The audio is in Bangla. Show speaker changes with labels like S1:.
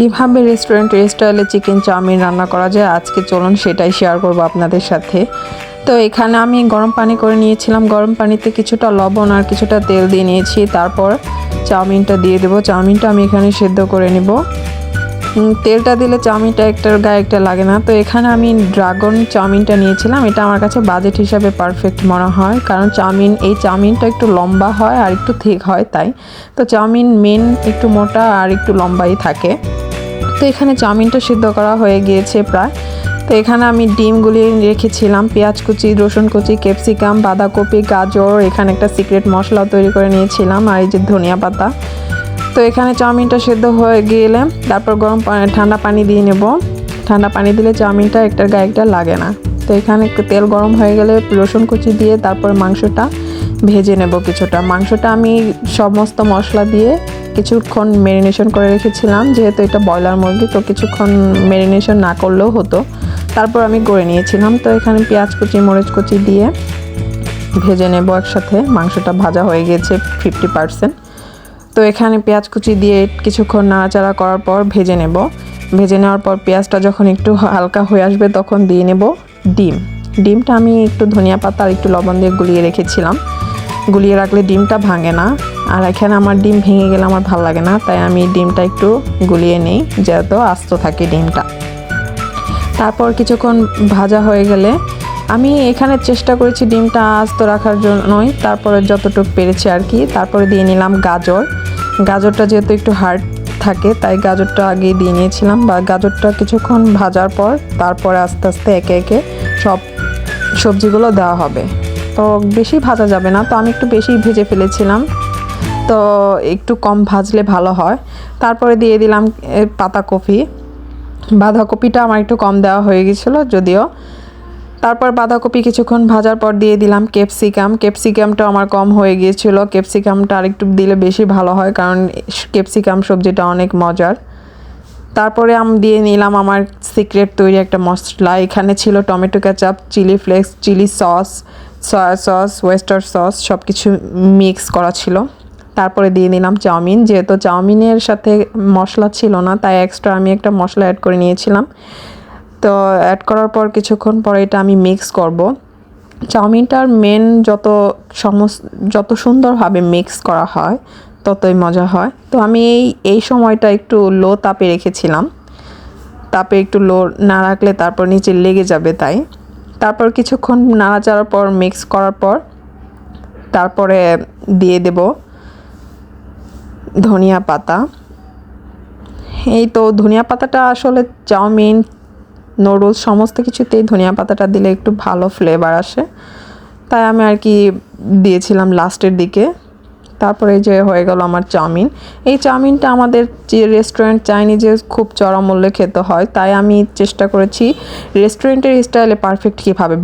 S1: কিভাবে রেস্টুরেন্টের স্টাইলে চিকেন চাউমিন রান্না করা যায় আজকে চলুন সেটাই শেয়ার করব আপনাদের সাথে। তো এখানে আমি গরম পানি করে নিয়েছিলাম, গরম পানিতে কিছুটা লবণ আর কিছুটা তেল দিয়ে নিয়েছি। তারপর চাউমিনটা দিয়ে দেবো। চাউমিনটা আমি এখানে সেদ্ধ করে নেব। তেলটা দিলে চাউমিনটা একটার গায়ে একটা লাগে না। তো এখানে আমি ড্রাগন চাউমিনটা নিয়েছিলাম, এটা আমার কাছে বাজেট হিসাবে পারফেক্ট মনে হয়, কারণ এই চাউমিনটা একটু লম্বা হয় আর একটু থিক হয় তাই। তো চাউমিন মেন একটু মোটা আর একটু লম্বাই থাকে। তো এখানে চাউমিনটা সিদ্ধ করা হয়ে গিয়েছে প্রায়। তো এখানে আমি ডিম গুলিয়ে রেখেছিলাম, পেঁয়াজ কুচি, রসুন কুচি, ক্যাপসিকাম, বাঁধাকপি, গাজর, এখানে একটা সিক্রেট মশলা তৈরি করে নিয়েছিলাম, আর এই যে ধনিয়া পাতা। তো এখানে চাউমিনটা সেদ্ধ হয়ে গেলে তারপর ঠান্ডা পানি দিয়ে নেব। ঠান্ডা পানি দিলে চাউমিনটা একটার গায়ে একটা লাগে না। তো এখানে একটু তেল গরম হয়ে গেলে রসুন কুচি দিয়ে তারপর মাংসটা ভেজে নেব কিছুটা। মাংসটা আমি সমস্ত মশলা দিয়ে কিছুক্ষণ ম্যারিনেশন করে রেখেছিলাম, যেহেতু এটা ব্রয়লার মুরগি, তো কিছুক্ষণ ম্যারিনেশন না করলেও হতো। তারপর আমি করে নিয়েছিলাম। তো এখানে পেঁয়াজ কুচি, মরিচ কুচি দিয়ে ভেজে নেব একসাথে। মাংসটা ভাজা হয়ে গিয়েছে 50%। তো এখানে পেঁয়াজ কুচি দিয়ে কিছুক্ষণ নাড়াচাড়া করার পর ভেজে নেব। ভেজে নেওয়ার পর পেঁয়াজটা যখন একটু হালকা হয়ে আসবে তখন দিয়ে নেব ডিমটা আমি একটু ধনিয়া পাতা আর একটু লবণ দিয়ে গুলিয়ে রেখেছিলাম। গুলিয়ে রাখলে ডিমটা ভাঙে না, আর এখানে আমার ডিম ভেঙে গেলে আমার ভালো লাগে না, তাই আমি ডিমটা একটু গুলিয়ে নিই যাতে আস্ত থাকে ডিমটা। তারপর কিছুক্ষণ ভাজা হয়ে গেলে আমি এখানে চেষ্টা করেছি ডিমটা আস্ত রাখার জন্যই, তারপরে যতটুকু পেরেছি আর কি। তারপরে দিয়ে নিলাম গাজরটা যেহেতু একটু হার্ড থাকে তাই গাজরটা আগে দিয়ে নিয়েছিলাম। বা গাজরটা কিছুক্ষণ ভাজার পর তারপরে আস্তে আস্তে একে একে সব সবজিগুলো দেওয়া হবে। তো বেশি ভাজা যাবে না, তো আমি একটু বেশি ভেজে ফেলেছিলাম, তো একটু কম ভাজলে ভালো হয়। তারপরে দিয়ে দিলাম বাঁধাকপিটা আমার একটু কম দেওয়া হয়ে গেছিলো যদিও। তারপর বাঁধাকপি কিছুক্ষণ ভাজার পর দিয়ে দিলাম ক্যাপসিকামটা আমার কম হয়ে গিয়েছিল। ক্যাপসিকামটা আরেকটু দিলে বেশি ভালো হয়, কারণ ক্যাপসিকাম সবজিটা অনেক মজার। তারপরে আমি দিয়ে নিলাম আমার সিক্রেট তৈরি একটা মশলা। এখানে ছিল tomato ketchup, chilli flakes, chilli sauce, soya sauce, oyster sauce, সব কিছু মিক্স করা ছিল। তারপরে দিয়ে নিলাম চাউমিন। যেহেতু চাউমিনের সাথে মশলা ছিল না তাই এক্সট্রা আমি একটা মশলা অ্যাড করে নিয়েছিলাম। তো অ্যাড করার পর কিছুক্ষণ পরে এটা আমি মিক্স করব। চাউমিনটার মেন যত সুন্দরভাবে মিক্স করা হয় ততই মজা হয়। তো আমি এই সময়টা একটু লো তাপে রেখেছিলাম। তাপে একটু লো না রাখলে তারপর নিচে লেগে যাবে তাই। তারপর কিছুক্ষণ নাড়াচাড়ার পর মিক্স করার পর তারপরে দিয়ে দেব ধনিয়া পাতা। এই তো ধনিয়া পাতাটা আসলে চাউমিন, নুডলস সমস্ত কিছুতেই ধনিয়া পাতাটা দিলে একটু ভালো ফ্লেভার আসে, তাই আমি আর কি দিয়েছিলাম লাস্টের দিকে। তারপরে যে হয়ে গেল আমার চাউমিন। এই চাউমিনটা আমাদের যে রেস্টুরেন্ট চাইনিজে খুব চড়া মূল্যে খেতে হয়, তাই আমি চেষ্টা করেছি রেস্টুরেন্টের স্টাইলে পারফেক্ট কীভাবে